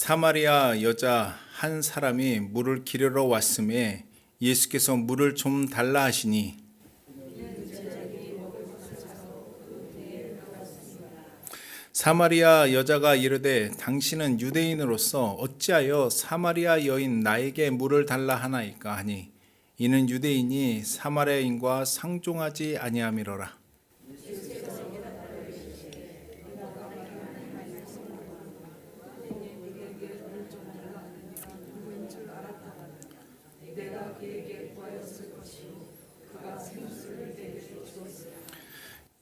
사마리아 여자 한 사람이 물을 기르러 왔음에 예수께서 물을 좀 달라 하시니 사마리아 여자가 이르되 당신은 유대인으로서 어찌하여 사마리아 여인 나에게 물을 달라 하나이까 하니 이는 유대인이 사마리아인과 상종하지 아니함이로라.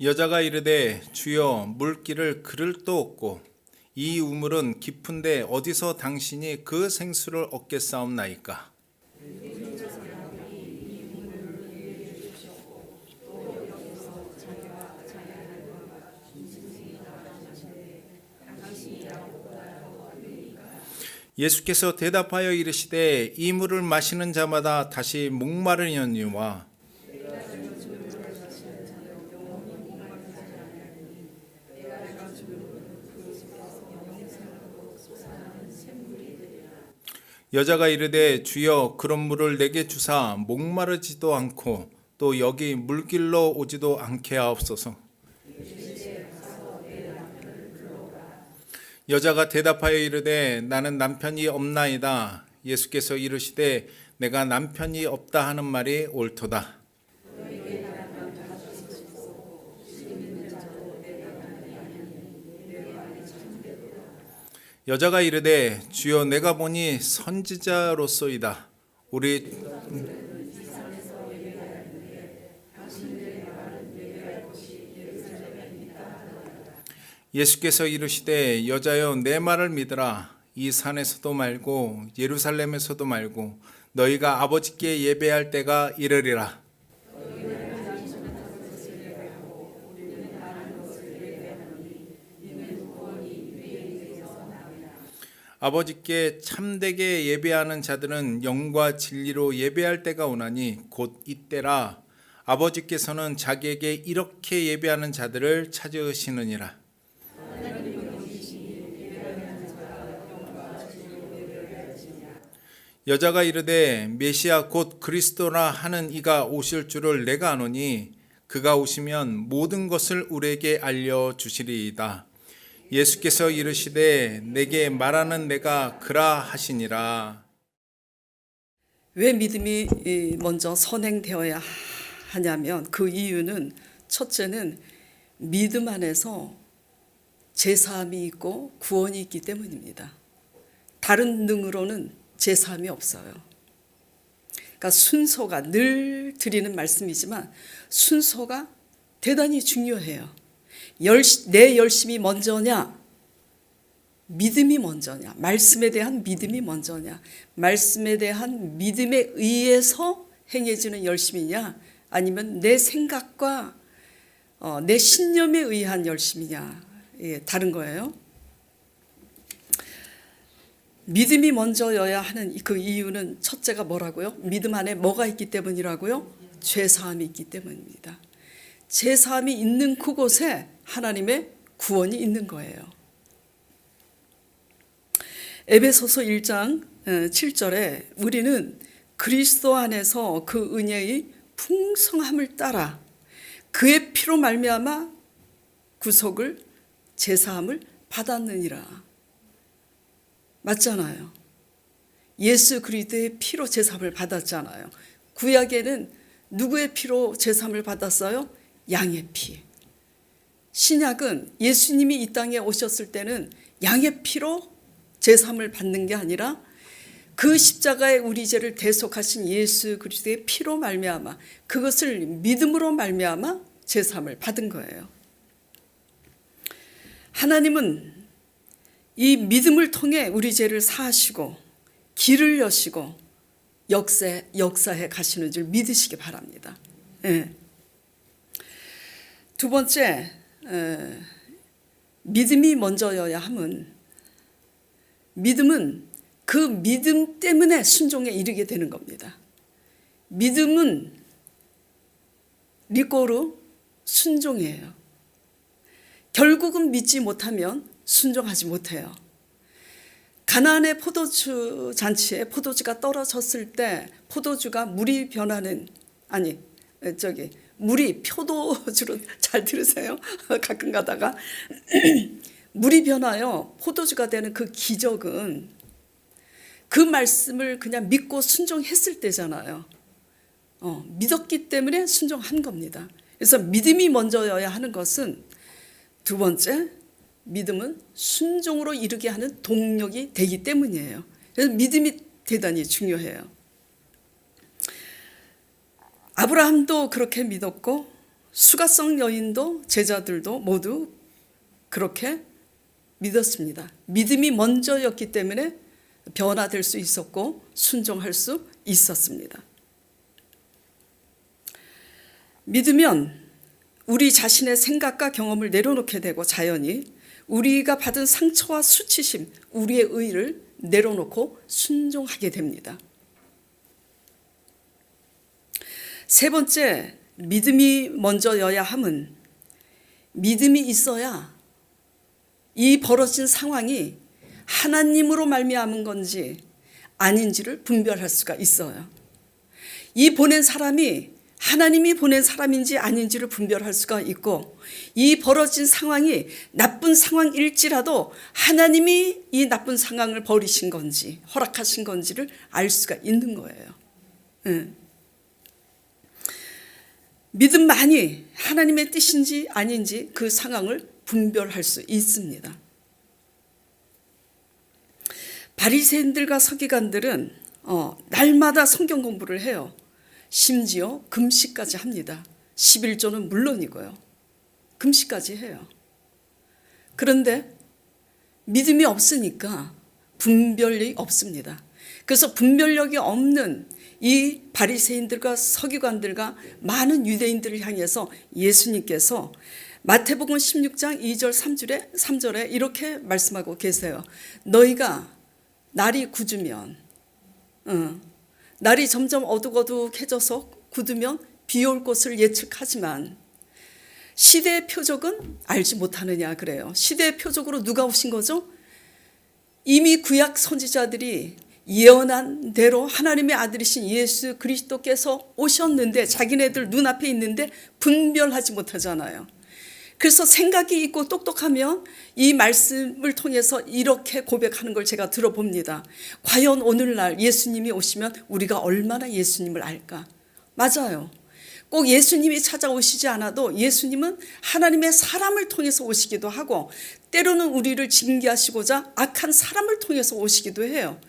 여자가 이르되 주여 물기를 그를 도 없고 이 우물은 깊은데 어디서 당신이 그 생수를 얻겠사옵나이까. 예수께서 대답하여 이르시되 이 물을 마시는 자마다 다시 목마르려니와 여자가 이르되 주여 그런 물을 내게 주사 목마르지도 않고 또 여기 물길로 오지도 않게 하옵소서. 여자가 대답하여 이르되 나는 남편이 없나이다. 예수께서 이르시되 내가 남편이 없다 하는 말이 옳도다. 여자가 이르되 주여 내가 보니 선지자로소이다. 우리 예수께서 이르시되 여자여 내 말을 믿으라. 이 산에서도 말고 예루살렘에서도 말고 너희가 아버지께 예배할 때가 이르리라. 아버지께 참되게 예배하는 자들은 영과 진리로 예배할 때가 오나니 곧 이때라. 아버지께서는 자기에게 이렇게 예배하는 자들을 찾으시느니라. 여자가 이르되 메시아 곧 그리스도라 하는 이가 오실 줄을 내가 아노니 그가 오시면 모든 것을 우리에게 알려주시리이다. 예수께서 이르시되 내게 말하는 내가 그라 하시니라. 왜 믿음이 먼저 선행되어야 하냐면 그 이유는 첫째는 믿음 안에서 제사함이 있고 구원이 있기 때문입니다. 다른 능으로는 제사함이 없어요. 그러니까 순서가 늘 드리는 말씀이지만 순서가 대단히 중요해요. 내 열심이 먼저냐, 믿음이 먼저냐, 말씀에 대한 믿음이 먼저냐, 말씀에 대한 믿음에 의해서 행해지는 열심이냐, 아니면 내 생각과 내 신념에 의한 열심이냐, 다른 거예요. 믿음이 먼저여야 하는 그 이유는 첫째가 뭐라고요? 믿음 안에 뭐가 있기 때문이라고요? 죄사함이 있기 때문입니다. 죄사함이 있는 그곳에 하나님의 구원이 있는 거예요. 에베소서 1장 7절에 우리는 그리스도 안에서 그 은혜의 풍성함을 따라 그의 피로 말미암아 구속을 제사함을 받았느니라. 맞잖아요. 예수 그리스도의 피로 제사함을 받았잖아요. 구약에는 누구의 피로 제사함을 받았어요? 양의 피. 신약은 예수님이 이 땅에 오셨을 때는 양의 피로 제사함을 받는 게 아니라 그 십자가에 우리 죄를 대속하신 예수 그리스도의 피로 말미암아 그것을 믿음으로 말미암아 제사함을 받은 거예요. 하나님은 이 믿음을 통해 우리 죄를 사하시고 길을 여시고 역사해 가시는 줄 믿으시기 바랍니다. 네. 두 번째, 믿음이 먼저여야 함은 믿음은 그 믿음 때문에 순종에 이르게 되는 겁니다. 믿음은 리꼬르 순종이에요. 결국은 믿지 못하면 순종하지 못해요. 가나안의 포도주 잔치에 포도주가 떨어졌을 때 포도주가 물이 변하는 물이 포도주로 잘 들으세요? 가끔 가다가 물이 변하여 포도주가 되는 그 기적은 그 말씀을 그냥 믿고 순종했을 때잖아요. 믿었기 때문에 순종한 겁니다. 그래서 믿음이 먼저여야 하는 것은 두 번째, 믿음은 순종으로 이르게 하는 동력이 되기 때문이에요. 그래서 믿음이 대단히 중요해요. 아브라함도 그렇게 믿었고 수가성 여인도 제자들도 모두 그렇게 믿었습니다. 믿음이 먼저였기 때문에 변화될 수 있었고 순종할 수 있었습니다. 믿으면 우리 자신의 생각과 경험을 내려놓게 되고 자연히 우리가 받은 상처와 수치심, 우리의 의를 내려놓고 순종하게 됩니다. 세 번째, 믿음이 먼저여야 함은 믿음이 있어야 이 벌어진 상황이 하나님으로 말미암은 건지 아닌지를 분별할 수가 있어요. 이 보낸 사람이 하나님이 보낸 사람인지 아닌지를 분별할 수가 있고 이 벌어진 상황이 나쁜 상황일지라도 하나님이 이 나쁜 상황을 버리신 건지 허락하신 건지를 알 수가 있는 거예요. 믿음만이 하나님의 뜻인지 아닌지 그 상황을 분별할 수 있습니다. 바리새인들과 서기관들은 날마다 성경 공부를 해요. 심지어 금식까지 합니다. 11조는 물론이고요. 금식까지 해요. 그런데 믿음이 없으니까 분별력이 없습니다. 그래서 분별력이 없는 이 바리새인들과 서기관들과 많은 유대인들을 향해서 예수님께서 마태복음 16장 2절 3절에 이렇게 말씀하고 계세요. 너희가 날이 굳으면 날이 점점 어둑어둑해져서 굳으면 비 올 것을 예측하지만 시대의 표적은 알지 못하느냐 그래요. 시대의 표적으로 누가 오신 거죠? 이미 구약 선지자들이 예언한 대로 하나님의 아들이신 예수 그리스도께서 오셨는데 자기네들 눈앞에 있는데 분별하지 못하잖아요. 그래서 생각이 있고 똑똑하면 이 말씀을 통해서 이렇게 고백하는 걸 제가 들어봅니다. 과연 오늘날 예수님이 오시면 우리가 얼마나 예수님을 알까? 맞아요. 꼭 예수님이 찾아오시지 않아도 예수님은 하나님의 사람을 통해서 오시기도 하고 때로는 우리를 징계하시고자 악한 사람을 통해서 오시기도 해요.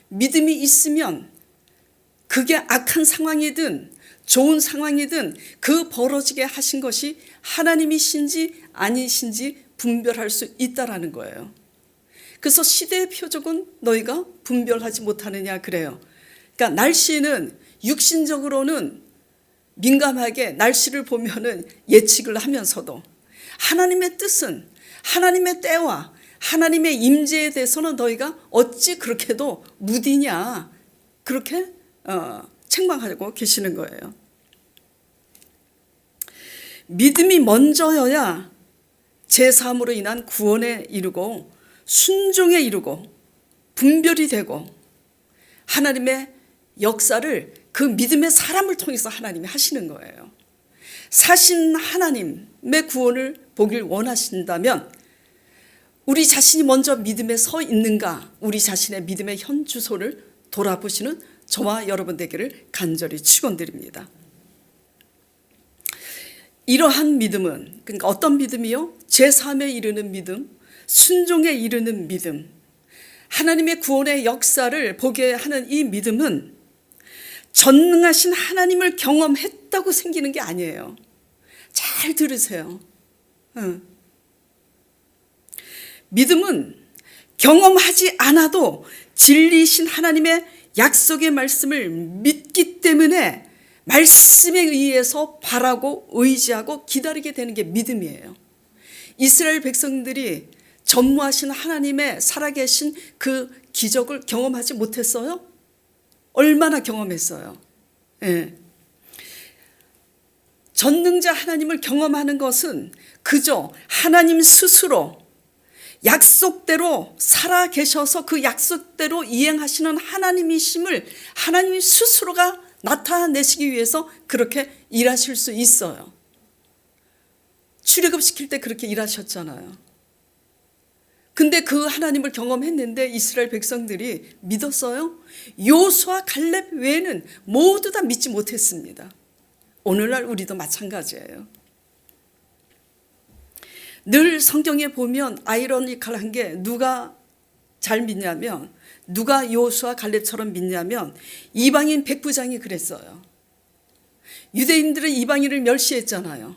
믿음이 있으면 그게 악한 상황이든 좋은 상황이든 그 벌어지게 하신 것이 하나님이신지 아니신지 분별할 수 있다라는 거예요. 그래서 시대의 표적은 너희가 분별하지 못하느냐 그래요. 그러니까 날씨는 육신적으로는 민감하게 날씨를 보면은 예측을 하면서도 하나님의 뜻은 하나님의 때와 하나님의 임재에 대해서는 너희가 어찌 그렇게도 무디냐 그렇게 책망하고 계시는 거예요. 믿음이 먼저여야 제3으로 인한 구원에 이르고 순종에 이르고 분별이 되고 하나님의 역사를 그 믿음의 사람을 통해서 하나님이 하시는 거예요. 사신 하나님의 구원을 보길 원하신다면 우리 자신이 먼저 믿음에 서 있는가 우리 자신의 믿음의 현 주소를 돌아보시는 저와 여러분 되기를 간절히 축원드립니다. 이러한 믿음은 그러니까 어떤 믿음이요? 제3에 이르는 믿음, 순종에 이르는 믿음, 하나님의 구원의 역사를 보게 하는 이 믿음은 전능하신 하나님을 경험했다고 생기는 게 아니에요. 잘 들으세요. 믿음은 경험하지 않아도 진리이신 하나님의 약속의 말씀을 믿기 때문에 말씀에 의해서 바라고 의지하고 기다리게 되는 게 믿음이에요. 이스라엘 백성들이 전무하신 하나님의 살아계신 그 기적을 경험하지 못했어요? 얼마나 경험했어요? 예. 전능자 하나님을 경험하는 것은 그저 하나님 스스로 약속대로 살아 계셔서 그 약속대로 이행하시는 하나님이심을 하나님 스스로가 나타내시기 위해서 그렇게 일하실 수 있어요. 출애굽시킬 때 그렇게 일하셨잖아요. 근데 그 하나님을 경험했는데 이스라엘 백성들이 믿었어요? 여호수아 갈렙 외에는 모두 다 믿지 못했습니다. 오늘날 우리도 마찬가지예요. 늘 성경에 보면 아이러니컬한 게 누가 잘 믿냐면, 누가 여호수아 갈렙처럼 믿냐면 이방인 백부장이 그랬어요. 유대인들은 이방인을 멸시했잖아요.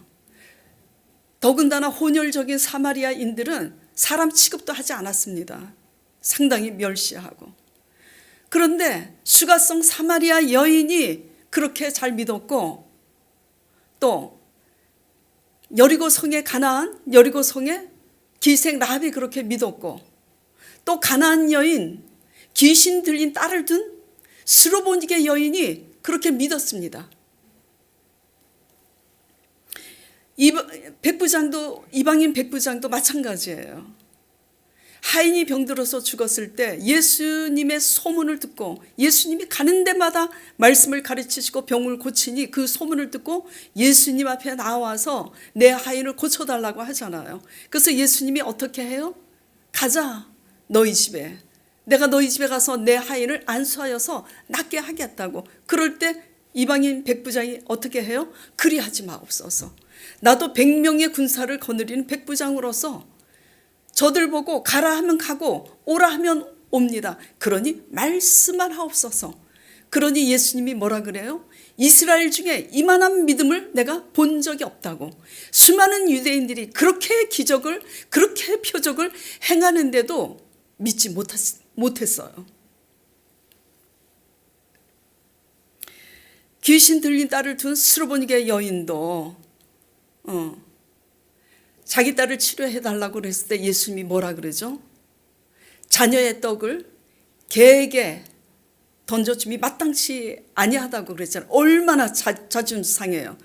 더군다나 혼혈적인 사마리아인들은 사람 취급도 하지 않았습니다. 상당히 멸시하고. 그런데 수가성 사마리아 여인이 그렇게 잘 믿었고, 또 여리고성의 가나안, 여리고성의 기생 라합이 그렇게 믿었고, 또 가나안 여인, 귀신 들린 딸을 둔 스로보니게 여인이 그렇게 믿었습니다. 이방인 백부장도 마찬가지예요. 하인이 병들어서 죽었을 때 예수님의 소문을 듣고, 예수님이 가는 데마다 말씀을 가르치시고 병을 고치니 그 소문을 듣고 예수님 앞에 나와서 내 하인을 고쳐달라고 하잖아요. 그래서 예수님이 어떻게 해요? 가자, 너희 집에. 내가 너희 집에 가서 내 하인을 안수하여서 낫게 하겠다고. 그럴 때 이방인 백부장이 어떻게 해요? 그리하지 마옵소서. 나도 100명의 군사를 거느리는 백부장으로서 저들 보고 가라 하면 가고 오라 하면 옵니다. 그러니 말씀만 하옵소서. 그러니 예수님이 뭐라 그래요? 이스라엘 중에 이만한 믿음을 내가 본 적이 없다고. 수많은 유대인들이 그렇게 기적을, 그렇게 표적을 행하는데도 믿지 못했어요. 귀신 들린 딸을 둔 스로보니게 여인도 자기 딸을 치료해달라고 그랬을 때 예수님이 뭐라 그러죠? 자녀의 떡을 개에게 던져줌이 마땅치 아니하다고 그랬잖아요. 얼마나 자존심 상해요.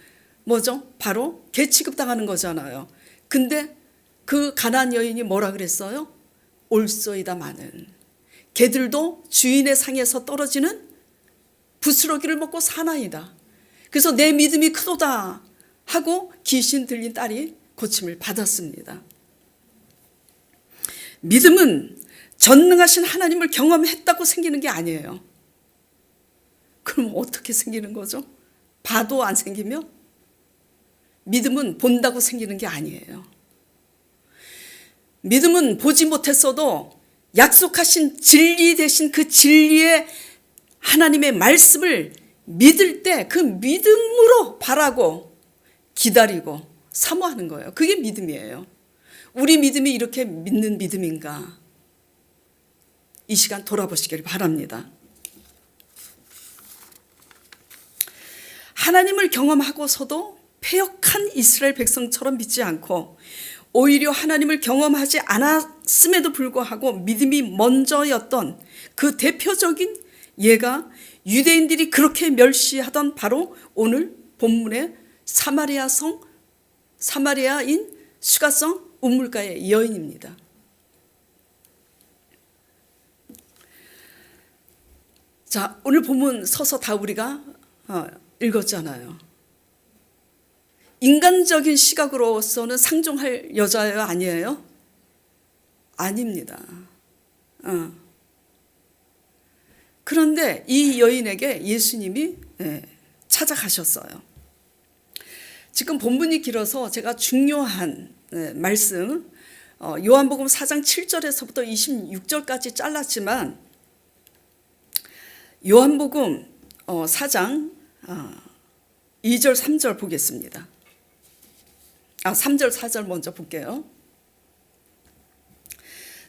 뭐죠? 바로 개 취급당하는 거잖아요. 근데 그 가나안 여인이 뭐라 그랬어요? 올소이다마는 개들도 주인의 상에서 떨어지는 부스러기를 먹고 사나이다. 그래서 내 믿음이 크도다 하고 귀신 들린 딸이 고침을 받았습니다. 믿음은 전능하신 하나님을 경험했다고 생기는 게 아니에요. 그럼 어떻게 생기는 거죠? 봐도 안 생기며? 믿음은 본다고 생기는 게 아니에요. 믿음은 보지 못했어도 약속하신 진리 대신 그 진리의 하나님의 말씀을 믿을 때 그 믿음으로 바라고 기다리고 사모하는 거예요. 그게 믿음이에요. 우리 믿음이 이렇게 믿는 믿음인가? 이 시간 돌아보시길 바랍니다. 하나님을 경험하고서도 패역한 이스라엘 백성처럼 믿지 않고 오히려 하나님을 경험하지 않았음에도 불구하고 믿음이 먼저였던 그 대표적인 예가 유대인들이 그렇게 멸시하던 바로 오늘 본문의 사마리아인 수가성 우물가의 여인입니다. 자, 오늘 본문 서서 다 우리가 읽었잖아요. 인간적인 시각으로서는 상종할 여자예요, 아니에요? 아닙니다. 그런데 이 여인에게 예수님이 찾아가셨어요. 지금 본문이 길어서 제가 중요한 말씀, 요한복음 4장 7절에서부터 26절까지 잘랐지만 요한복음 4장 2절 3절 보겠습니다. 3절 4절 먼저 볼게요.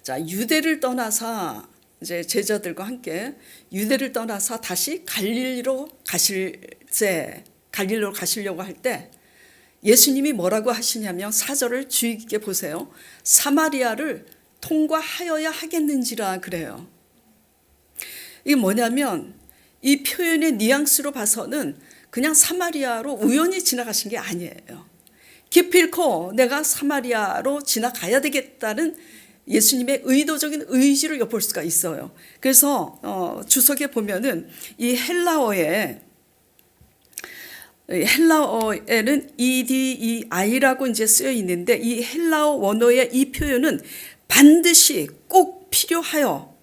자, 유대를 떠나서 이제 제자들과 함께 유대를 떠나서 다시 갈릴리로 가시려고 할 때 예수님이 뭐라고 하시냐면 4절을 주의 깊게 보세요. 사마리아를 통과하여야 하겠는지라 그래요. 이게 뭐냐면 이 표현의 뉘앙스로 봐서는 그냥 사마리아로 우연히 지나가신 게 아니에요. 기필코 내가 사마리아로 지나가야 되겠다는 예수님의 의도적인 의지를 엿볼 수가 있어요. 그래서 주석에 보면은 이 헬라어에는 EDEI라고 이제 쓰여 있는데, 이 헬라어 원어의 이 표현은 반드시 꼭 필요하여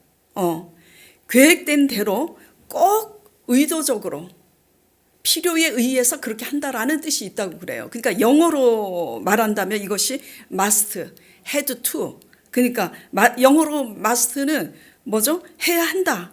계획된 대로 꼭 의도적으로 필요에 의해서 그렇게 한다라는 뜻이 있다고 그래요. 그러니까 영어로 말한다면 이것이 must, had to. 그러니까 영어로 must는 뭐죠? 해야 한다.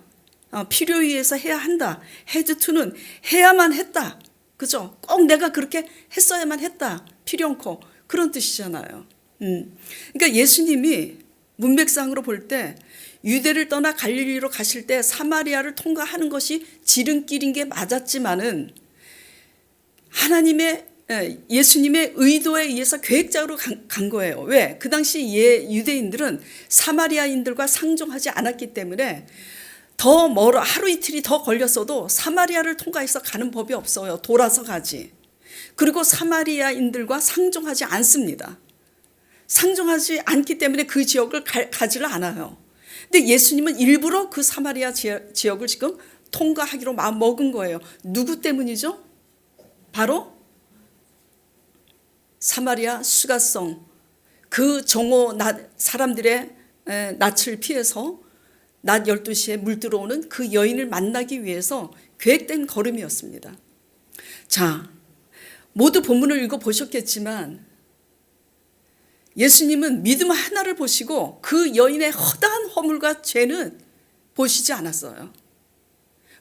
필요에 의해서 해야 한다. had to는 해야만 했다. 그죠? 꼭 내가 그렇게 했어야만 했다. 필요 않고 그런 뜻이잖아요. 그러니까 예수님이 문맥상으로 볼 때 유대를 떠나 갈릴리로 가실 때 사마리아를 통과하는 것이 지름길인 게 맞았지만은 예수님의 의도에 의해서 계획적으로 간 거예요. 왜? 그 당시 유대인들은 사마리아인들과 상종하지 않았기 때문에 더 멀어, 하루 이틀이 더 걸렸어도 사마리아를 통과해서 가는 법이 없어요. 돌아서 가지. 그리고 사마리아인들과 상종하지 않습니다. 상종하지 않기 때문에 그 지역을 가지를 않아요. 근데 예수님은 일부러 그 사마리아 지역을 지금 통과하기로 마음 먹은 거예요. 누구 때문이죠? 바로 사마리아 수가성, 그 정오 사람들의 낯을 피해서 낮 12시에 물 들어오는 그 여인을 만나기 위해서 계획된 걸음이었습니다. 자, 모두 본문을 읽어보셨겠지만 예수님은 믿음 하나를 보시고 그 여인의 허다한 허물과 죄는 보시지 않았어요.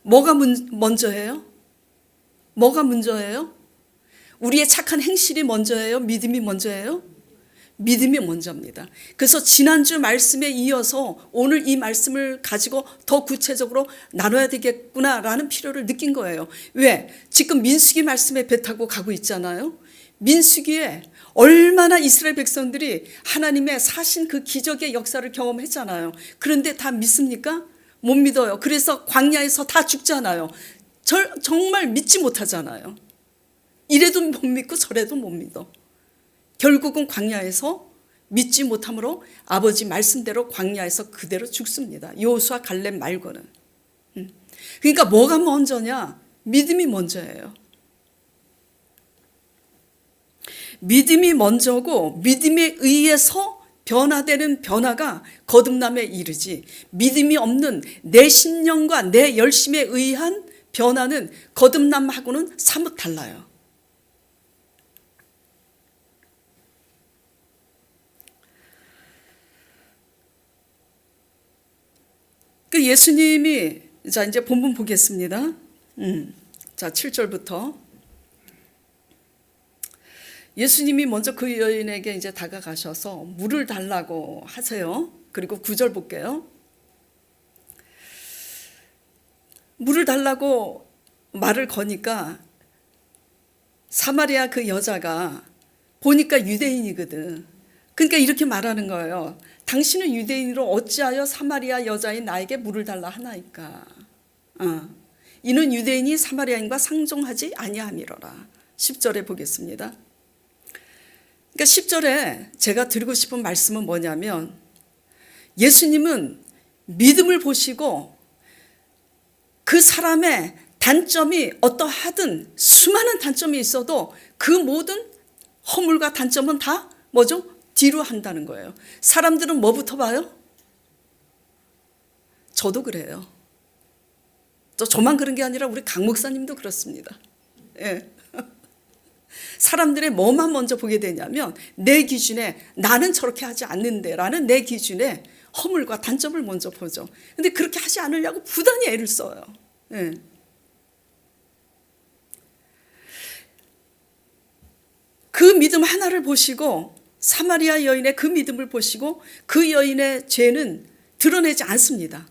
뭐가 먼저예요? 뭐가 먼저예요? 우리의 착한 행실이 먼저예요? 믿음이 먼저예요? 믿음이 먼저입니다. 그래서 지난주 말씀에 이어서 오늘 이 말씀을 가지고 더 구체적으로 나눠야 되겠구나라는 필요를 느낀 거예요. 왜? 지금 민수기 말씀에 배 타고 가고 있잖아요. 민수기에 얼마나 이스라엘 백성들이 하나님의 사신 그 기적의 역사를 경험했잖아요. 그런데 다 믿습니까? 못 믿어요. 그래서 광야에서 다 죽잖아요. 정말 믿지 못하잖아요. 이래도 못 믿고 저래도 못 믿어. 결국은 광야에서 믿지 못함으로 아버지 말씀대로 광야에서 그대로 죽습니다. 여호수아 갈렙 말고는. 그러니까 뭐가 먼저냐? 믿음이 먼저예요. 믿음이 먼저고 믿음에 의해서 변화되는 변화가 거듭남에 이르지, 믿음이 없는 내 신념과 내 열심에 의한 변화는 거듭남하고는 사뭇 달라요. 그 예수님이, 자 이제 본문 보겠습니다. 자 7절부터 예수님이 먼저 그 여인에게 이제 다가가셔서 물을 달라고 하세요. 그리고 9절 볼게요. 물을 달라고 말을 거니까 사마리아 그 여자가 보니까 유대인이거든. 그러니까 이렇게 말하는 거예요. 당신은 유대인으로 어찌하여 사마리아 여자인 나에게 물을 달라 하나이까. 이는 유대인이 사마리아인과 상종하지 아니함이로라. 10절에 보겠습니다. 그러니까 10절에 제가 드리고 싶은 말씀은 뭐냐면, 예수님은 믿음을 보시고 그 사람의 단점이 어떠하든 수많은 단점이 있어도 그 모든 허물과 단점은 다 뭐죠? 뒤로 한다는 거예요. 사람들은 뭐부터 봐요? 저도 그래요. 또 저만 그런 게 아니라 우리 강 목사님도 그렇습니다. 예. 사람들의 뭐만 먼저 보게 되냐면 내 기준에 나는 저렇게 하지 않는데 라는 내 기준에 허물과 단점을 먼저 보죠. 근데 그렇게 하지 않으려고 부단히 애를 써요. 예. 그 믿음 하나를 보시고, 사마리아 여인의 그 믿음을 보시고 그 여인의 죄는 드러내지 않습니다.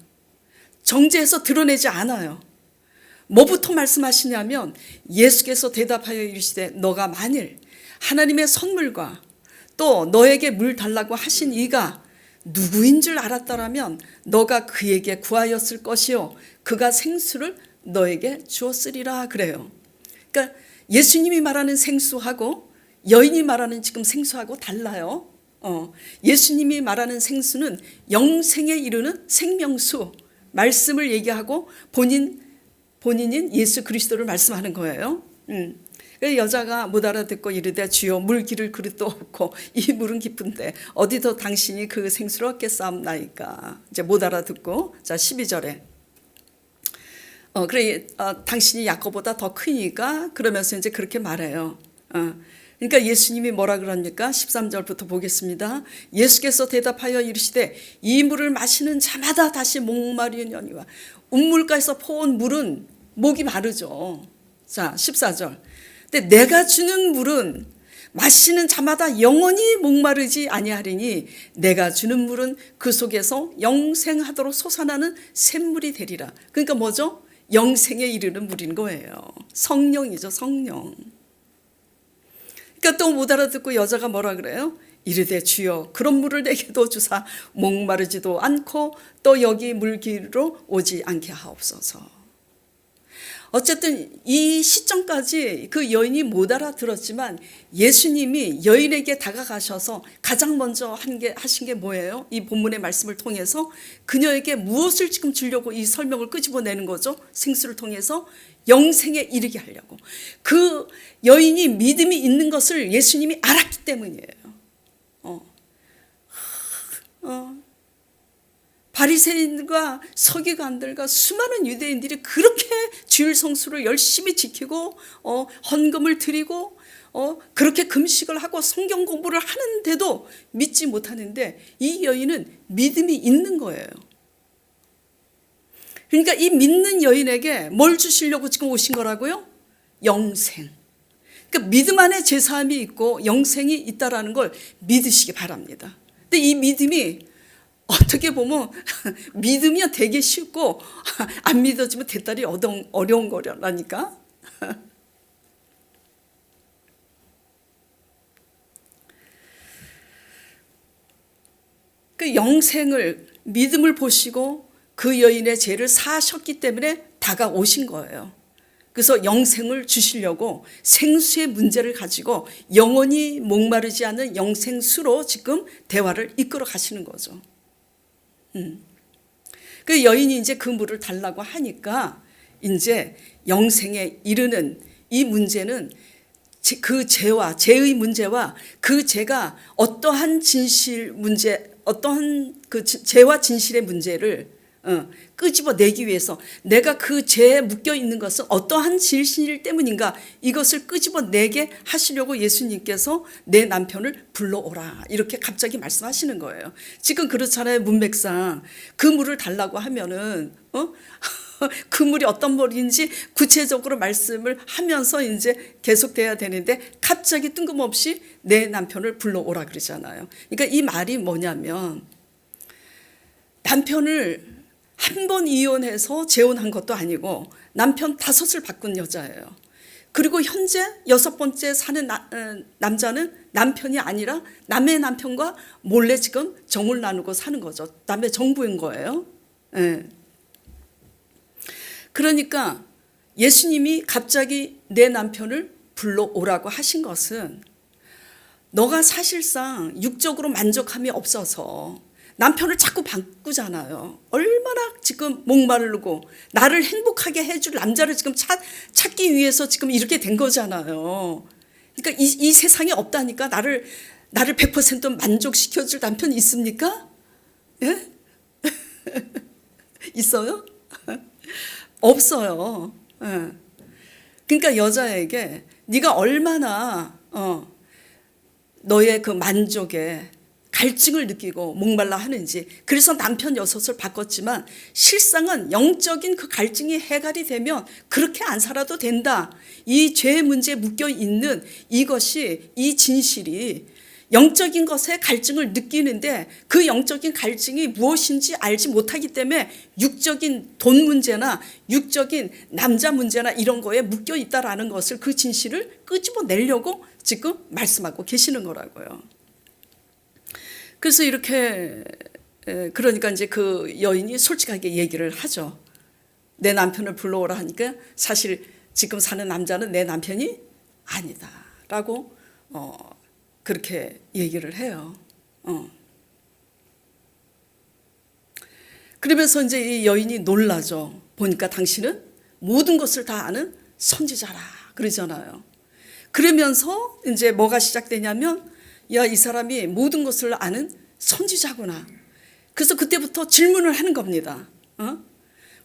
정죄해서 드러내지 않아요. 뭐부터 말씀하시냐면, 예수께서 대답하여 이르시되 너가 만일 하나님의 선물과 또 너에게 물 달라고 하신 이가 누구인 줄 알았더라면 너가 그에게 구하였을 것이요 그가 생수를 너에게 주었으리라 그래요. 그러니까 예수님이 말하는 생수하고 여인이 말하는 지금 생수하고 달라요. 예수님이 말하는 생수는 영생에 이르는 생명수, 말씀을 얘기하고 본인인 예수 그리스도를 말씀하는 거예요. 그래서 여자가 못 알아듣고 이르되 주여 물 기를 그릇도 없고 이 물은 깊은데 어디서 당신이 그 생수를 얻겠사옵나이까. 이제 못 알아듣고, 자 12절에 그래 당신이 야고보다 더 크니까, 그러면서 이제 그렇게 말해요. 그러니까 예수님이 뭐라 그럽니까? 13절부터 보겠습니다. 예수께서 대답하여 이르시되 이 물을 마시는 자마다 다시 목마르느니와 운물가에서 퍼온 물은 목이 마르죠. 자 14절. 근데 내가 주는 물은 마시는 자마다 영원히 목마르지 아니하리니 내가 주는 물은 그 속에서 영생하도록 솟아나는 샘물이 되리라. 그러니까 뭐죠? 영생에 이르는 물인 거예요. 성령이죠, 성령. 그러니까 또 못 알아듣고 여자가 뭐라 그래요? 이르되 주여 그런 물을 내게도 주사 목마르지도 않고 또 여기 물기로 오지 않게 하옵소서. 어쨌든 이 시점까지 그 여인이 못 알아들었지만 예수님이 여인에게 다가가셔서 가장 먼저 하신 게 뭐예요? 이 본문의 말씀을 통해서 그녀에게 무엇을 지금 주려고 이 설명을 끄집어내는 거죠? 생수를 통해서 영생에 이르게 하려고. 그 여인이 믿음이 있는 것을 예수님이 알았기 때문이에요. 바리새인과 서기관들과 수많은 유대인들이 그렇게 주일 성수를 열심히 지키고 헌금을 드리고 그렇게 금식을 하고 성경 공부를 하는데도 믿지 못하는데 이 여인은 믿음이 있는 거예요. 그러니까 이 믿는 여인에게 뭘 주시려고 지금 오신 거라고요? 영생. 그러니까 믿음 안에 제사함이 있고 영생이 있다라는 걸 믿으시기 바랍니다. 근데 이 믿음이 어떻게 보면 믿으면 되게 쉽고 안 믿어지면 대단히 어려운 거라니까. 그 영생을 믿음을 보시고 그 여인의 죄를 사하셨기 때문에 다가오신 거예요. 그래서 영생을 주시려고 생수의 문제를 가지고 영원히 목마르지 않는 영생수로 지금 대화를 이끌어 가시는 거죠. 그 여인이 이제 그 물을 달라고 하니까 이제 영생에 이르는 이 문제는 그 죄의 문제와 그 죄가 어떠한 진실 문제, 어떠한 그 죄와 진실의 문제를 끄집어내기 위해서 내가 그 죄에 묶여 있는 것은 어떠한 진실 때문인가, 이것을 끄집어내게 하시려고 예수님께서 내 남편을 불러오라 이렇게 갑자기 말씀하시는 거예요. 지금 그렇잖아요. 문맥상 그 물을 달라고 하면은 그 물이 어떤 물인지 구체적으로 말씀을 하면서 이제 계속돼야 되는데 갑자기 뜬금없이 내 남편을 불러오라 그러잖아요. 그러니까 이 말이 뭐냐면 남편을 한 번 이혼해서 재혼한 것도 아니고 남편 5을 바꾼 여자예요. 그리고 현재 6번째 사는 남자는 남편이 아니라 남의 남편과 몰래 지금 정을 나누고 사는 거죠. 남의 정부인 거예요. 네. 그러니까 예수님이 갑자기 내 남편을 불러오라고 하신 것은 너가 사실상 육적으로 만족함이 없어서 남편을 자꾸 바꾸잖아요. 얼마나 지금 목마르고 나를 행복하게 해줄 남자를 지금 찾기 위해서 지금 이렇게 된 거잖아요. 그러니까 이 세상에 없다니까. 나를 100% 만족시켜줄 남편이 있습니까? 예? 있어요? 없어요. 예. 그러니까 여자에게 네가 얼마나 너의 그 만족에 갈증을 느끼고 목말라 하는지, 그래서 남편 6을 바꿨지만 실상은 영적인 그 갈증이 해결이 되면 그렇게 안 살아도 된다. 이 죄의 문제에 묶여 있는 이것이, 이 진실이 영적인 것에 갈증을 느끼는데 그 영적인 갈증이 무엇인지 알지 못하기 때문에 육적인 돈 문제나 육적인 남자 문제나 이런 거에 묶여 있다라는 것을, 그 진실을 끄집어내려고 지금 말씀하고 계시는 거라고요. 그래서 이렇게, 그러니까 이제 그 여인이 솔직하게 얘기를 하죠. 내 남편을 불러오라 하니까 사실 지금 사는 남자는 내 남편이 아니다라고 그렇게 얘기를 해요. 그러면서 이제 이 여인이 놀라죠. 보니까 당신은 모든 것을 다 아는 선지자라 그러잖아요. 그러면서 이제 뭐가 시작되냐면, 야, 이 사람이 모든 것을 아는 선지자구나. 그래서 그때부터 질문을 하는 겁니다.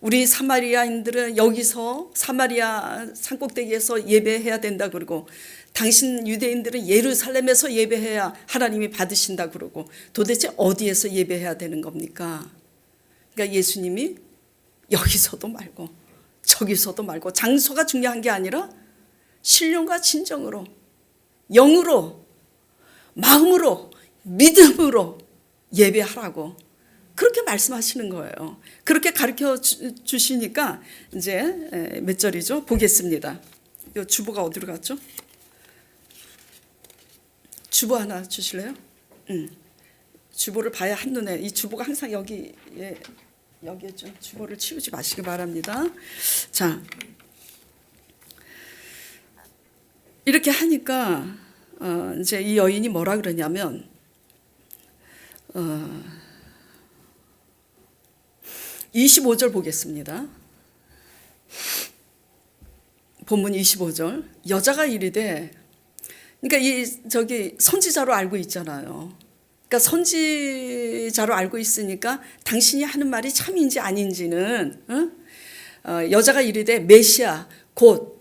우리 사마리아인들은 여기서 사마리아 산꼭대기에서 예배해야 된다 그러고, 당신 유대인들은 예루살렘에서 예배해야 하나님이 받으신다 그러고, 도대체 어디에서 예배해야 되는 겁니까? 그러니까 예수님이 여기서도 말고 저기서도 말고, 장소가 중요한 게 아니라 신령과 진정으로, 영으로, 마음으로, 믿음으로 예배하라고 그렇게 말씀하시는 거예요. 그렇게 가르쳐 주시니까 이제 몇 절이죠? 보겠습니다. 이 주보가 어디로 갔죠? 주보 하나 주실래요? 주보를 봐야 한눈에, 이 주보가 항상 여기에 좀 주보를 치우지 마시기 바랍니다. 자, 이렇게 하니까 이제 이 여인이 뭐라 그러냐면, 25절 보겠습니다. 본문 25절. 여자가 이르되, 그러니까 저기 선지자로 알고 있잖아요. 그러니까 선지자로 알고 있으니까 당신이 하는 말이 참인지 아닌지는, 여자가 이르되 메시아 곧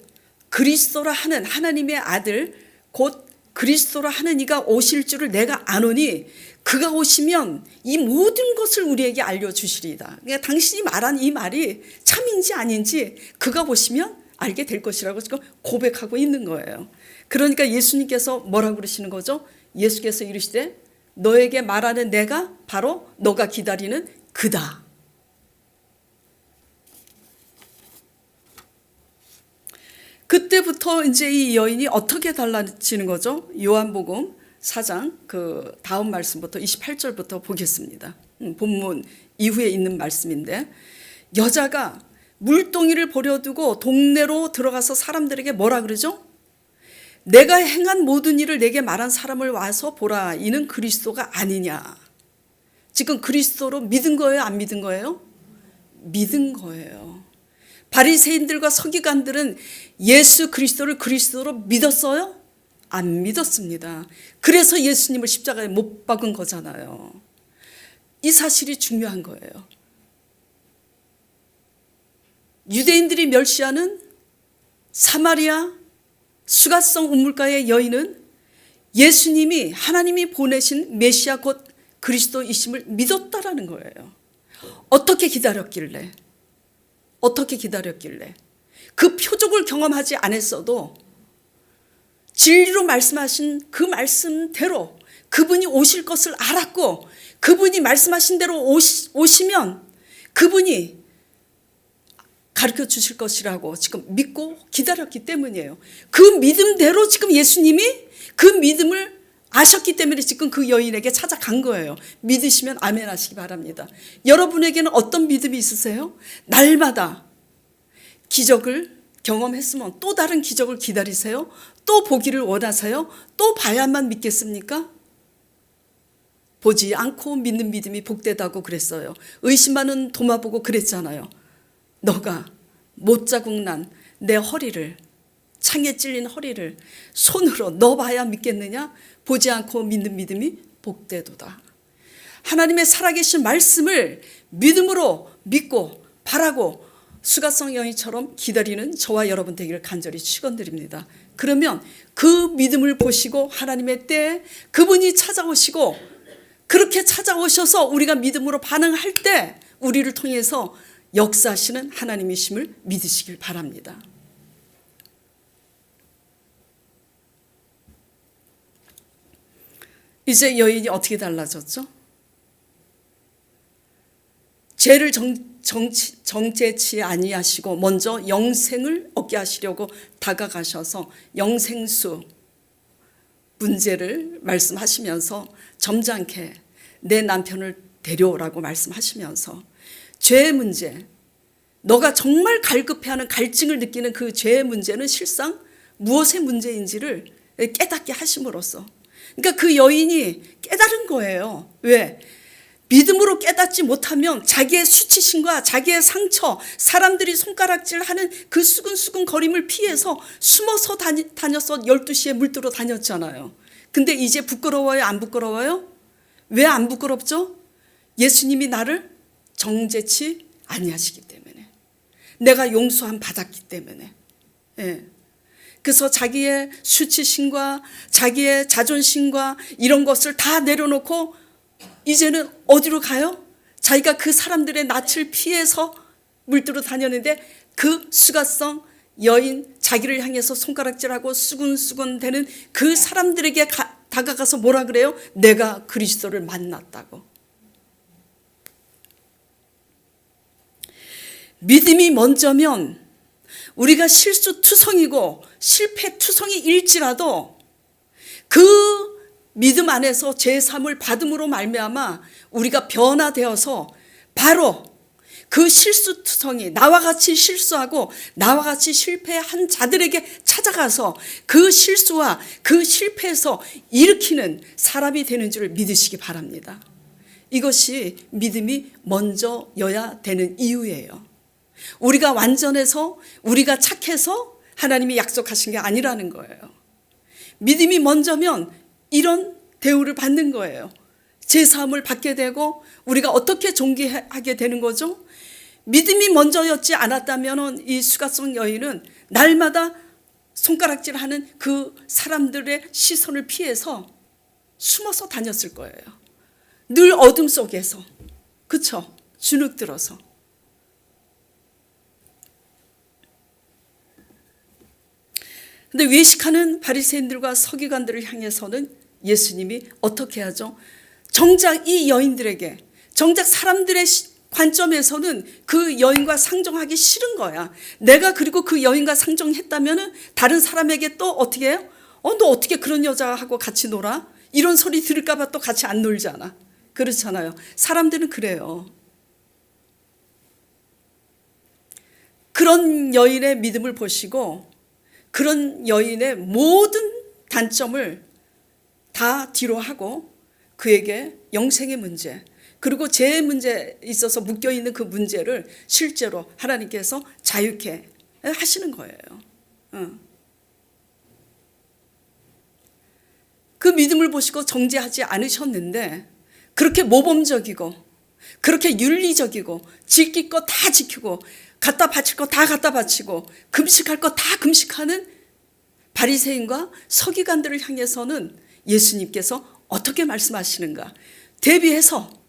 그리스도라 하는 하나님의 아들 곧 그리스도라 하는 이가 오실 줄을 내가 아노니 그가 오시면 이 모든 것을 우리에게 알려주시리이다. 그러니까 당신이 말한 이 말이 참인지 아닌지 그가 오시면 알게 될 것이라고 지금 고백하고 있는 거예요. 그러니까 예수님께서 뭐라고 그러시는 거죠? 예수께서 이르시되 너에게 말하는 내가 바로 너가 기다리는 그다. 그때부터 이제 이 여인이 어떻게 달라지는 거죠? 요한복음 4장 그 다음 말씀부터 28절부터 보겠습니다. 본문 이후에 있는 말씀인데, 여자가 물동이를 버려두고 동네로 들어가서 사람들에게 뭐라 그러죠? 내가 행한 모든 일을 내게 말한 사람을 와서 보라. 이는 그리스도가 아니냐. 지금 그리스도로 믿은 거예요? 안 믿은 거예요? 믿은 거예요. 바리새인들과 서기관들은 예수 그리스도를 그리스도로 믿었어요? 안 믿었습니다. 그래서 예수님을 십자가에 못 박은 거잖아요. 이 사실이 중요한 거예요. 유대인들이 멸시하는 사마리아 수가성 우물가의 여인은 예수님이 하나님이 보내신 메시아 곧 그리스도이심을 믿었다라는 거예요. 어떻게 기다렸길래? 그 표적을 경험하지 않았어도 진리로 말씀하신 그 말씀대로 그분이 오실 것을 알았고, 그분이 말씀하신 대로 오시면 그분이 가르쳐 주실 것이라고 지금 믿고 기다렸기 때문이에요. 그 믿음대로 지금 예수님이 그 믿음을 아셨기 때문에 지금 그 여인에게 찾아간 거예요. 믿으시면 아멘 하시기 바랍니다. 여러분에게는 어떤 믿음이 있으세요? 날마다 기적을 경험했으면 또 다른 기적을 기다리세요? 또 보기를 원하세요? 또 봐야만 믿겠습니까? 보지 않고 믿는 믿음이 복되다고 그랬어요. 의심하는 도마 보고 그랬잖아요. 너가 못자국 난 내 허리를, 창에 찔린 허리를 손으로 넣어봐야 믿겠느냐? 보지 않고 믿는 믿음이 복되도다. 하나님의 살아계신 말씀을 믿음으로 믿고 바라고 수가성 여인처럼 기다리는 저와 여러분 되기를 간절히 축원드립니다. 그러면 그 믿음을 보시고 하나님의 때에 그분이 찾아오시고, 그렇게 찾아오셔서 우리가 믿음으로 반응할 때 우리를 통해서 역사하시는 하나님이심을 믿으시길 바랍니다. 이제 여인이 어떻게 달라졌죠? 죄를 정죄치 아니하시고 먼저 영생을 얻게 하시려고 다가가셔서 영생수 문제를 말씀하시면서 점잖게 내 남편을 데려오라고 말씀하시면서 죄의 문제, 너가 정말 갈급해하는 갈증을 느끼는 그 죄의 문제는 실상 무엇의 문제인지를 깨닫게 하심으로써 그러니까 그 여인이 깨달은 거예요. 왜? 믿음으로 깨닫지 못하면 자기의 수치심과 자기의 상처, 사람들이 손가락질하는 그 수근수근 거림을 피해서 숨어서 다녀서 12시에 물들어 다녔잖아요. 근데 이제 부끄러워요? 안 부끄러워요? 왜 안 부끄럽죠? 예수님이 나를 정죄치 아니하시기 때문에, 내가 용서함 받았기 때문에. 예. 그래서 자기의 수치심과 자기의 자존심과 이런 것을 다 내려놓고 이제는 어디로 가요? 자기가 그 사람들의 낯을 피해서 물들어 다녔는데 그 수가성 여인, 자기를 향해서 손가락질하고 수근수근 대는 그 사람들에게 다가가서 뭐라 그래요? 내가 그리스도를 만났다고. 믿음이 먼저면 우리가 실수투성이고 실패투성이일지라도 그 믿음 안에서 제3을 받음으로 말미암아 우리가 변화되어서 바로 그 실수투성이, 나와 같이 실수하고 나와 같이 실패한 자들에게 찾아가서 그 실수와 그 실패에서 일으키는 사람이 되는 줄 믿으시기 바랍니다. 이것이 믿음이 먼저여야 되는 이유예요. 우리가 완전해서, 우리가 착해서 하나님이 약속하신 게 아니라는 거예요. 믿음이 먼저면 이런 대우를 받는 거예요. 제사함을 받게 되고 우리가 어떻게 존귀하게 되는 거죠? 믿음이 먼저였지 않았다면 이 수가성 여인은 날마다 손가락질하는 그 사람들의 시선을 피해서 숨어서 다녔을 거예요. 늘 어둠 속에서, 그쵸? 주눅 들어서. 근데 외식하는 바리새인들과 서기관들을 향해서는 예수님이 어떻게 하죠? 정작 이 여인들에게, 정작 사람들의 관점에서는 그 여인과 상종하기 싫은 거야. 내가 그리고 그 여인과 상종했다면 다른 사람에게 또 어떻게 해요? 너 어떻게 그런 여자하고 같이 놀아? 이런 소리 들을까 봐 또 같이 안 놀잖아. 그렇잖아요. 사람들은 그래요. 그런 여인의 믿음을 보시고 그런 여인의 모든 단점을 다 뒤로 하고 그에게 영생의 문제, 그리고 죄의 문제에 있어서 묶여있는 그 문제를 실제로 하나님께서 자유케 하시는 거예요. 그 믿음을 보시고 정죄하지 않으셨는데 그렇게 모범적이고 그렇게 윤리적이고 지킬 거 다 지키고 갖다 바칠 거 다 갖다 바치고 금식할 거 다 금식하는 바리새인과 서기관들을 향해서는 예수님께서 어떻게 말씀하시는가 대비해서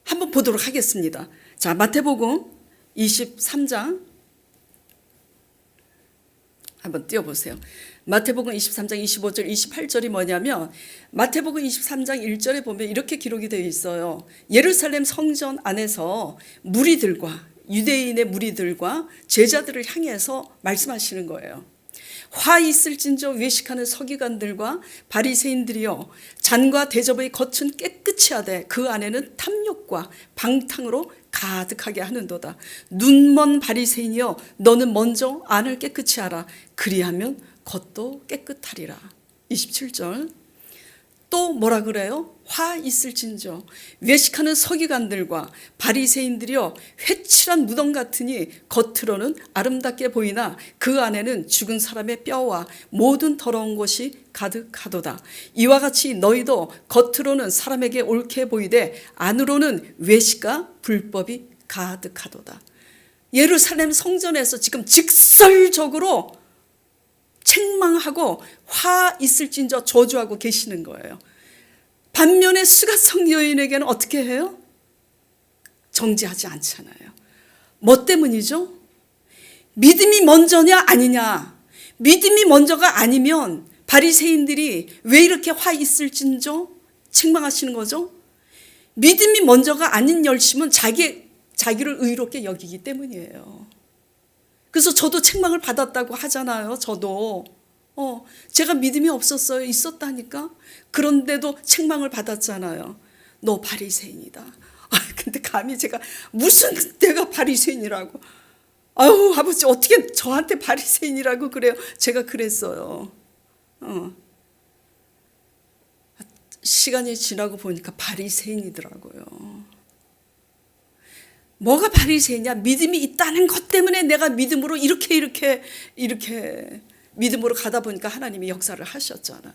한번 보도록 하겠습니다. 자, 마태복음 23장 한번 띄워보세요. 마태복음 23장 25절 28절이 뭐냐면 마태복음 23장 1절에 보면 이렇게 기록이 되어 있어요. 예루살렘 성전 안에서 무리들과 유대인의 무리들과 제자들을 향해서 말씀하시는 거예요. 화 있을진저 외식하는 서기관들과 바리새인들이여, 잔과 대접의 겉은 깨끗이 하되 그 안에는 탐욕과 방탕으로 가득하게 하는도다. 눈먼 바리새인이여, 너는 먼저 안을 깨끗이 하라. 그리하면 겉도 깨끗하리라. 27절 또 뭐라 그래요? 화 있을진저 외식하는 서기관들과 바리새인들이여, 회칠한 무덤 같으니 겉으로는 아름답게 보이나 그 안에는 죽은 사람의 뼈와 모든 더러운 것이 가득하도다. 이와 같이 너희도 겉으로는 사람에게 옳게 보이되 안으로는 외식과 불법이 가득하도다. 예루살렘 성전에서 지금 직설적으로 책망하고 화 있을진저 저주하고 계시는 거예요. 반면에 수가성 여인에게는 어떻게 해요? 정죄하지 않잖아요. 뭐 때문이죠? 믿음이 먼저냐 아니냐. 믿음이 먼저가 아니면 바리새인들이 왜 이렇게 화 있을진저 책망하시는 거죠? 믿음이 먼저가 아닌 열심은 자기를 의롭게 여기기 때문이에요. 그래서 저도 책망을 받았다고 하잖아요. 저도 제가 믿음이 없었어요. 있었다니까. 그런데도 책망을 받았잖아요. 너 바리새인이다. 근데 감히 제가 무슨 내가 바리새인이라고. 아유, 아버지 어떻게 저한테 바리새인이라고 그래요. 제가 그랬어요. 시간이 지나고 보니까 바리새인이더라고요. 뭐가 바리새인이야? 믿음이 있다는 것 때문에 내가 믿음으로 이렇게 믿음으로 가다 보니까 하나님이 역사를 하셨잖아.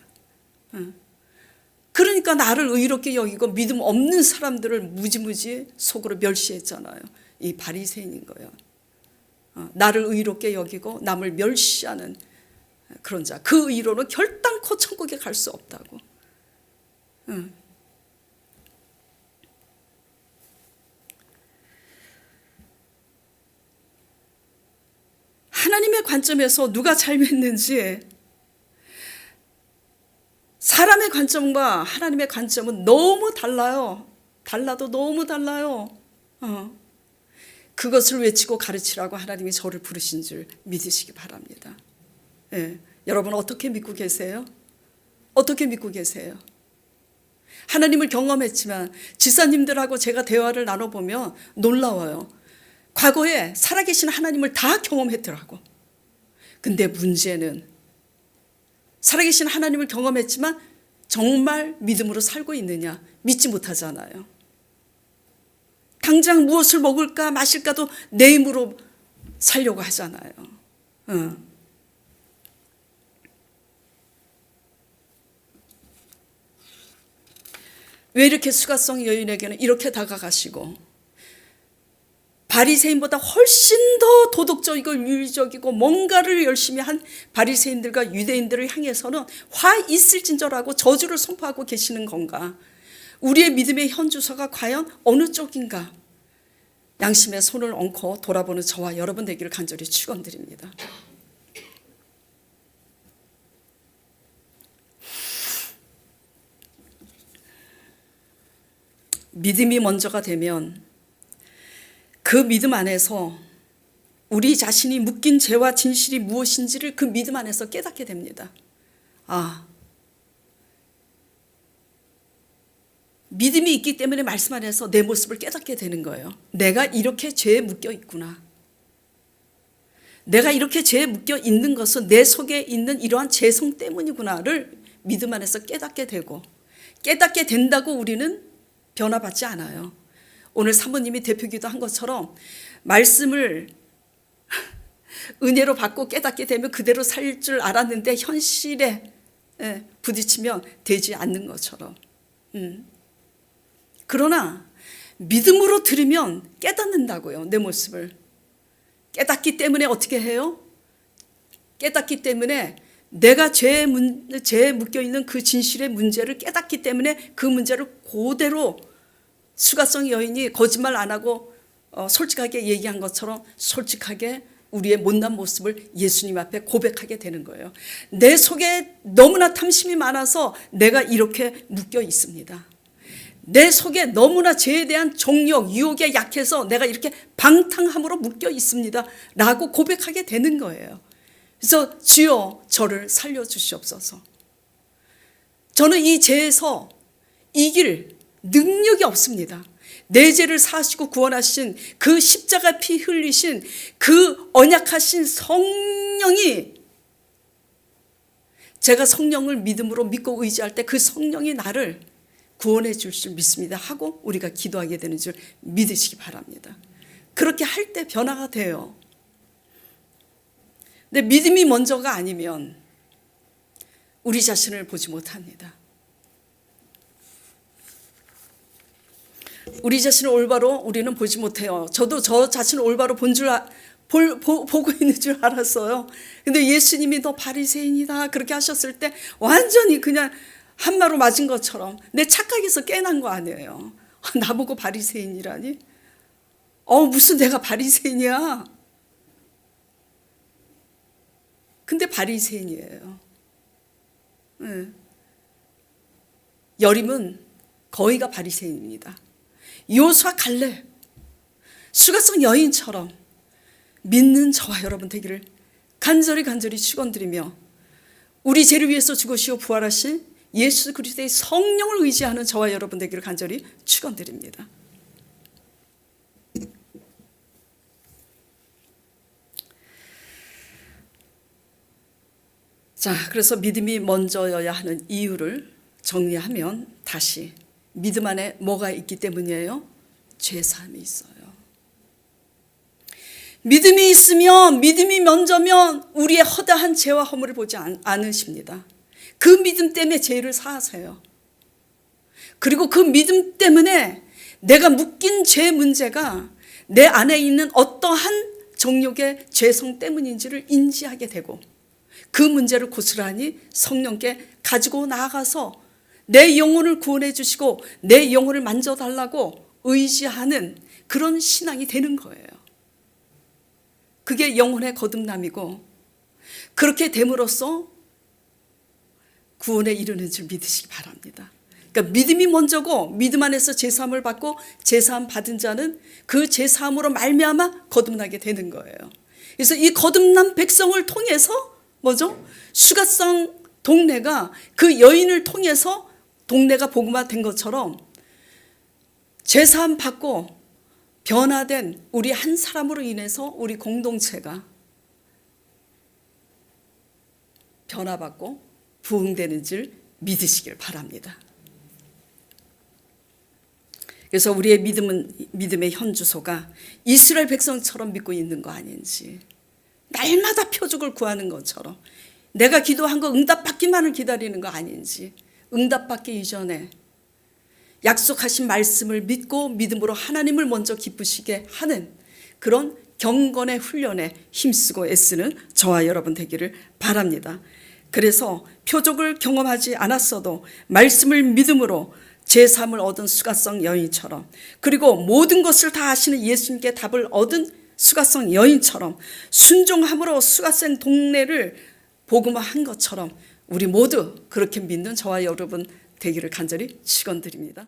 그러니까 나를 의롭게 여기고 믿음 없는 사람들을 무지무지 속으로 멸시했잖아요. 이 바리새인인 거예요. 나를 의롭게 여기고 남을 멸시하는 그런 자. 그 의로는 결단코 천국에 갈 수 없다고. 하나님의 관점에서 누가 잘 믿는지, 사람의 관점과 하나님의 관점은 너무 달라요. 달라도 너무 달라요. 그것을 외치고 가르치라고 하나님이 저를 부르신 줄 믿으시기 바랍니다. 예. 여러분 어떻게 믿고 계세요? 어떻게 믿고 계세요? 하나님을 경험했지만 지사님들하고 제가 대화를 나눠보면 놀라워요. 과거에 살아계신 하나님을 다 경험했더라고. 근데 문제는 살아계신 하나님을 경험했지만 정말 믿음으로 살고 있느냐? 믿지 못하잖아요. 당장 무엇을 먹을까 마실까도 내 힘으로 살려고 하잖아요. 왜 이렇게 수가성 여인에게는 이렇게 다가가시고 바리새인보다 훨씬 더 도덕적이고 윤리적이고 뭔가를 열심히 한 바리새인들과 유대인들을 향해서는 화 있을진저라고 저주를 선포하고 계시는 건가? 우리의 믿음의 현주소가 과연 어느 쪽인가? 양심의 손을 얹고 돌아보는 저와 여러분 되기를 간절히 축원드립니다. 믿음이 먼저가 되면 그 믿음 안에서 우리 자신이 묶인 죄와 진실이 무엇인지를 그 믿음 안에서 깨닫게 됩니다. 믿음이 있기 때문에 말씀 안에서 내 모습을 깨닫게 되는 거예요. 내가 이렇게 죄에 묶여 있구나. 내가 이렇게 죄에 묶여 있는 것은 내 속에 있는 이러한 죄성 때문이구나를 믿음 안에서 깨닫게 되고, 깨닫게 된다고 우리는 변화받지 않아요. 오늘 사모님이 대표기도 한 것처럼 말씀을 은혜로 받고 깨닫게 되면 그대로 살 줄 알았는데 현실에 부딪히면 되지 않는 것처럼. 그러나 믿음으로 들으면 깨닫는다고요. 내 모습을. 깨닫기 때문에 어떻게 해요? 깨닫기 때문에 내가 죄에 묶여있는 그 진실의 문제를 깨닫기 때문에 그 문제를 그대로 수가성 여인이 거짓말 안 하고 솔직하게 얘기한 것처럼 솔직하게 우리의 못난 모습을 예수님 앞에 고백하게 되는 거예요. 내 속에 너무나 탐심이 많아서 내가 이렇게 묶여 있습니다. 내 속에 너무나 죄에 대한 정욕, 유혹에 약해서 내가 이렇게 방탕함으로 묶여 있습니다. 라고 고백하게 되는 거예요. 그래서 주여 저를 살려주시옵소서. 저는 이 죄에서 이길 능력이 없습니다. 내 죄를 사하시고 구원하신 그 십자가 피 흘리신 그 언약하신 성령이, 제가 성령을 믿음으로 믿고 의지할 때 그 성령이 나를 구원해 줄 줄 믿습니다 하고 우리가 기도하게 되는 줄 믿으시기 바랍니다. 그렇게 할 때 변화가 돼요. 근데 믿음이 먼저가 아니면 우리 자신을 보지 못합니다. 우리 자신을 올바로 우리는 보지 못해요. 저도 저 자신을 올바로 보고 있는 줄 알았어요. 근데 예수님이 너 바리새인이다 그렇게 하셨을 때 완전히 그냥 한마로 맞은 것처럼 내 착각에서 깨난 거 아니에요. 나보고 바리새인이라니? 무슨 내가 바리새인이야? 근데 바리새인이에요. 여림은 거의가 바리새인입니다. 요수와 갈렙, 수가성 여인처럼 믿는 저와 여러분 되기를 간절히 축원드리며 우리 죄를 위해서 죽으시고 부활하신 예수 그리스도의 성령을 의지하는 저와 여러분 되기를 간절히 축원드립니다. 자, 그래서 믿음이 먼저여야 하는 이유를 정리하면 다시 믿음 안에 뭐가 있기 때문이에요? 죄사함이 있어요. 믿음이 있으면, 믿음이 먼저면 우리의 허다한 죄와 허물을 보지 않으십니다. 그 믿음 때문에 죄를 사하세요. 그리고 그 믿음 때문에 내가 묶인 죄 문제가 내 안에 있는 어떠한 정욕의 죄성 때문인지를 인지하게 되고, 그 문제를 고스란히 성령께 가지고 나아가서 내 영혼을 구원해 주시고 내 영혼을 만져달라고 의지하는 그런 신앙이 되는 거예요. 그게 영혼의 거듭남이고, 그렇게 됨으로써 구원에 이르는 줄 믿으시기 바랍니다. 그러니까 믿음이 먼저고, 믿음 안에서 제사함을 받고 제사함 받은 자는 그 제사함으로 말미암아 거듭나게 되는 거예요. 그래서 이 거듭난 백성을 통해서 뭐죠? 수갓성 동네가 그 여인을 통해서 동네가 복음화 된 것처럼 제사함 받고 변화된 우리 한 사람으로 인해서 우리 공동체가 변화받고 부흥되는 줄 믿으시길 바랍니다. 그래서 우리의 믿음의 현주소가 이스라엘 백성처럼 믿고 있는 거 아닌지, 날마다 표적을 구하는 것처럼 내가 기도한 거 응답받기만을 기다리는 거 아닌지, 응답받기 이전에 약속하신 말씀을 믿고 믿음으로 하나님을 먼저 기쁘시게 하는 그런 경건의 훈련에 힘쓰고 애쓰는 저와 여러분 되기를 바랍니다. 그래서 표적을 경험하지 않았어도 말씀을 믿음으로 제3을 얻은 수가성 여인처럼, 그리고 모든 것을 다 아시는 예수님께 답을 얻은 수가성 여인처럼 순종함으로 수가성 동네를 복음화한 것처럼 우리 모두 그렇게 믿는 저와 여러분 되기를 간절히 축원드립니다.